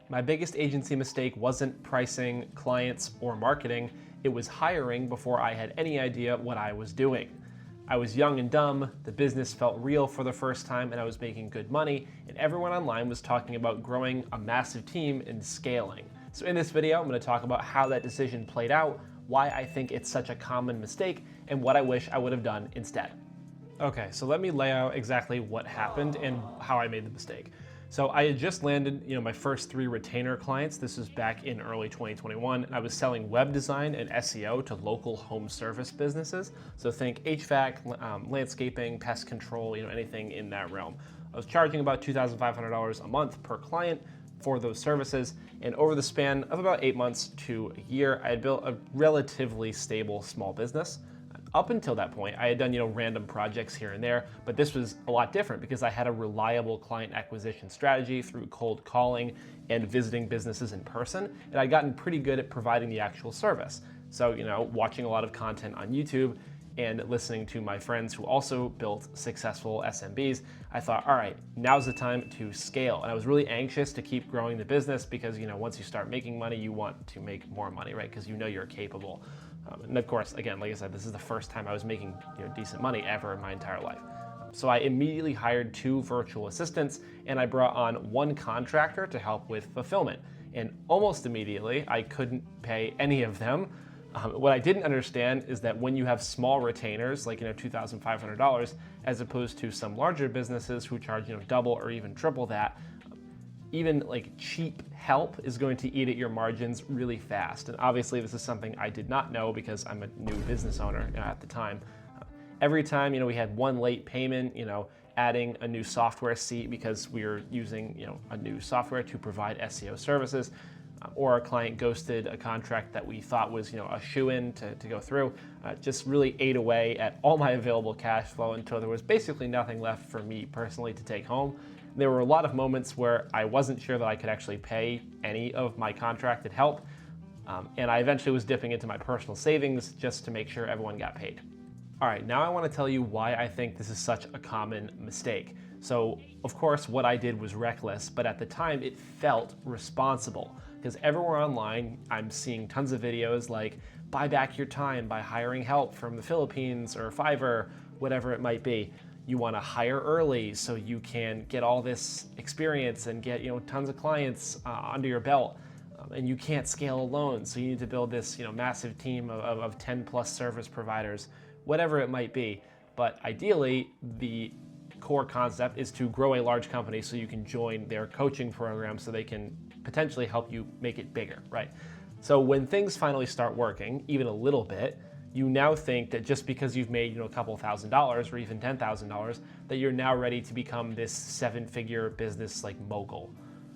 My biggest agency mistake wasn't pricing, clients, or marketing. It was hiring before I had any idea what I was doing. I was young and dumb, the business felt real for the first time, and I was making good money, and everyone online was talking about growing a massive team and scaling. So in this video, I'm going to talk about how that decision played out, why I think it's such a common mistake, and what I wish I would have done instead. Okay, so let me lay out exactly what happened and how I made the mistake. So I had just landed, my first 3 retainer clients. This was back in early 2021. I was selling web design and SEO to local home service businesses. So think HVAC, landscaping, pest control, anything in that realm. I was charging about $2,500 a month per client for those services. And over the span of about 8 months to a year, I had built a relatively stable small business. Up until that point, I had done, random projects here and there, but this was a lot different because I had a reliable client acquisition strategy through cold calling and visiting businesses in person, and I'd gotten pretty good at providing the actual service. So, watching a lot of content on YouTube and listening to my friends who also built successful SMBs, I thought, all right, now's the time to scale. And I was really anxious to keep growing the business because, once you start making money, you want to make more money, right? Because you're capable. And of course, again, like I said, this is the first time I was making decent money ever in my entire life. So I immediately hired 2 virtual assistants and I brought on 1 contractor to help with fulfillment. And almost immediately, I couldn't pay any of them. What I didn't understand is that when you have small retainers, like $2,500, as opposed to some larger businesses who charge double or even triple that, even like cheap help is going to eat at your margins really fast. And obviously this is something I did not know because I'm a new business owner at the time. Every time, we had one late payment, adding a new software seat because we were using, a new software to provide SEO services, or a client ghosted a contract that we thought was, a shoe-in to go through, just really ate away at all my available cash flow until there was basically nothing left for me personally to take home. There were a lot of moments where I wasn't sure that I could actually pay any of my contracted help, and I eventually was dipping into my personal savings just to make sure everyone got paid. All right, now I want to tell you why I think this is such a common mistake. So, of course, what I did was reckless, but at the time it felt responsible because everywhere online I'm seeing tons of videos like buy back your time by hiring help from the Philippines or Fiverr, whatever it might be. You want to hire early so you can get all this experience and get tons of clients under your belt, and you can't scale alone, so you need to build this massive team of 10 plus service providers, whatever it might be. But ideally, the core concept is to grow a large company so you can join their coaching program so they can potentially help you make it bigger, right? So when things finally start working, even a little bit, you now think that just because you've made a couple $1,000s or even $10,000, that you're now ready to become this 7-figure business like mogul.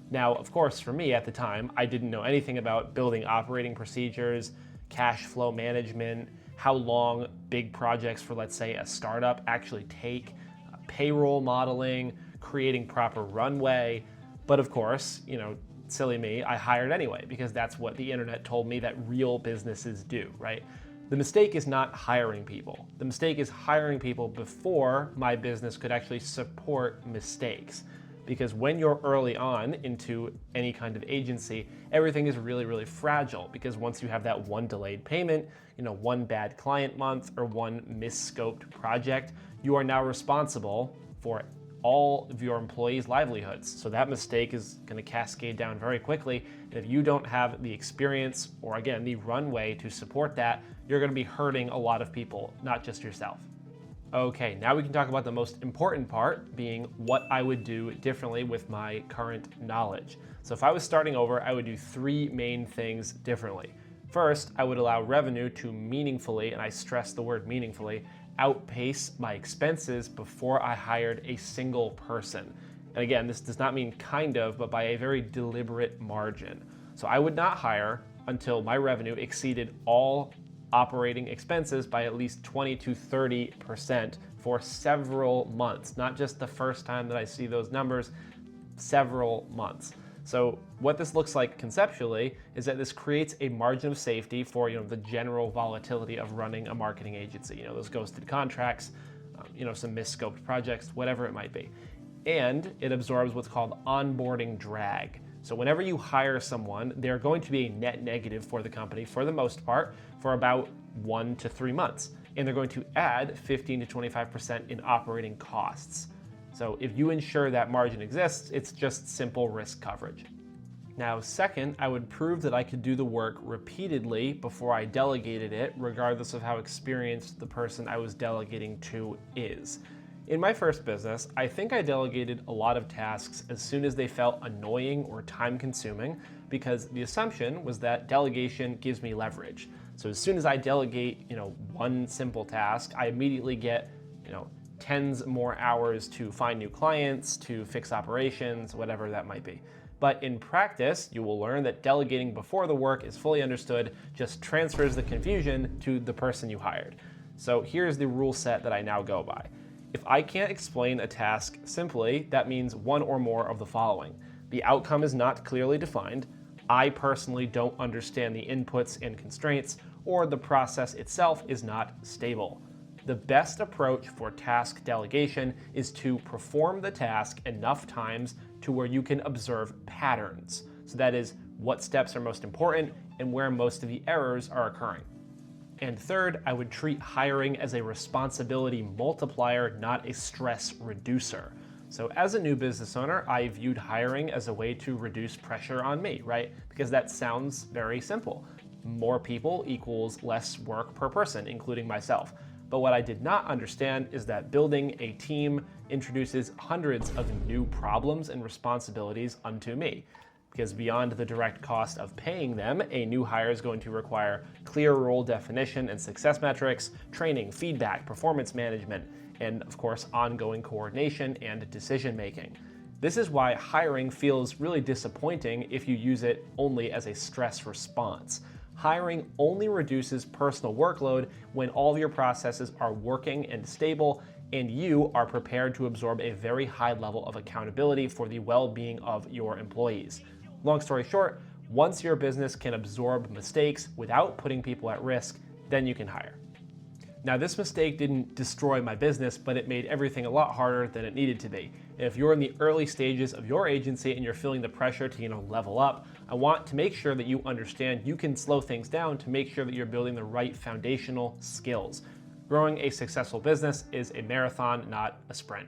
Now, of course, for me at the time, I didn't know anything about building operating procedures, cash flow management, how long big projects for, let's say, a startup actually take, payroll modeling, creating proper runway. But of course, silly me, I hired anyway because that's what the internet told me that real businesses do, right? The mistake is not hiring people. The mistake is hiring people before my business could actually support mistakes. Because when you're early on into any kind of agency, everything is really, really fragile because once you have that one delayed payment, one bad client month or one misscoped project, you are now responsible for all of your employees' livelihoods. So that mistake is going to cascade down very quickly. And if you don't have the experience or, again, the runway to support that, you're going to be hurting a lot of people, not just yourself. Okay, now we can talk about the most important part, being what I would do differently with my current knowledge. So if I was starting over, I would do 3 main things differently. First, I would allow revenue to meaningfully, and I stress the word meaningfully, outpace my expenses before I hired a single person. And again, this does not mean kind of, but by a very deliberate margin. So I would not hire until my revenue exceeded all operating expenses by at least 20 to 30% for several months, not just the first time that I see those numbers, several months. So what this looks like conceptually is that this creates a margin of safety for the general volatility of running a marketing agency, those ghosted contracts, some misscoped projects, whatever it might be. And it absorbs what's called onboarding drag. So whenever you hire someone, they're going to be a net negative for the company for the most part for about 1 to 3 months. And they're going to add 15 to 25% in operating costs. So if you ensure that margin exists, it's just simple risk coverage. Now, second, I would prove that I could do the work repeatedly before I delegated it, regardless of how experienced the person I was delegating to is. In my first business, I think I delegated a lot of tasks as soon as they felt annoying or time-consuming, because the assumption was that delegation gives me leverage. So as soon as I delegate, one simple task, I immediately get, tens more hours to find new clients, to fix operations, whatever that might be. But in practice, you will learn that delegating before the work is fully understood just transfers the confusion to the person you hired. So here's the rule set that I now go by. If I can't explain a task simply, that means one or more of the following. The outcome is not clearly defined, I personally don't understand the inputs and constraints, or the process itself is not stable. The best approach for task delegation is to perform the task enough times to where you can observe patterns. So that is what steps are most important and where most of the errors are occurring. And third, I would treat hiring as a responsibility multiplier, not a stress reducer. So as a new business owner, I viewed hiring as a way to reduce pressure on me, right? Because that sounds very simple. More people equals less work per person, including myself. But what I did not understand is that building a team introduces hundreds of new problems and responsibilities unto me. Because beyond the direct cost of paying them, a new hire is going to require clear role definition and success metrics, training, feedback, performance management, and of course, ongoing coordination and decision making. This is why hiring feels really disappointing if you use it only as a stress response. Hiring only reduces personal workload when all of your processes are working and stable, and you are prepared to absorb a very high level of accountability for the well-being of your employees. Long story short, once your business can absorb mistakes without putting people at risk, then you can hire. Now, this mistake didn't destroy my business, but it made everything a lot harder than it needed to be. And if you're in the early stages of your agency and you're feeling the pressure to, level up, I want to make sure that you understand you can slow things down to make sure that you're building the right foundational skills. Growing a successful business is a marathon, not a sprint.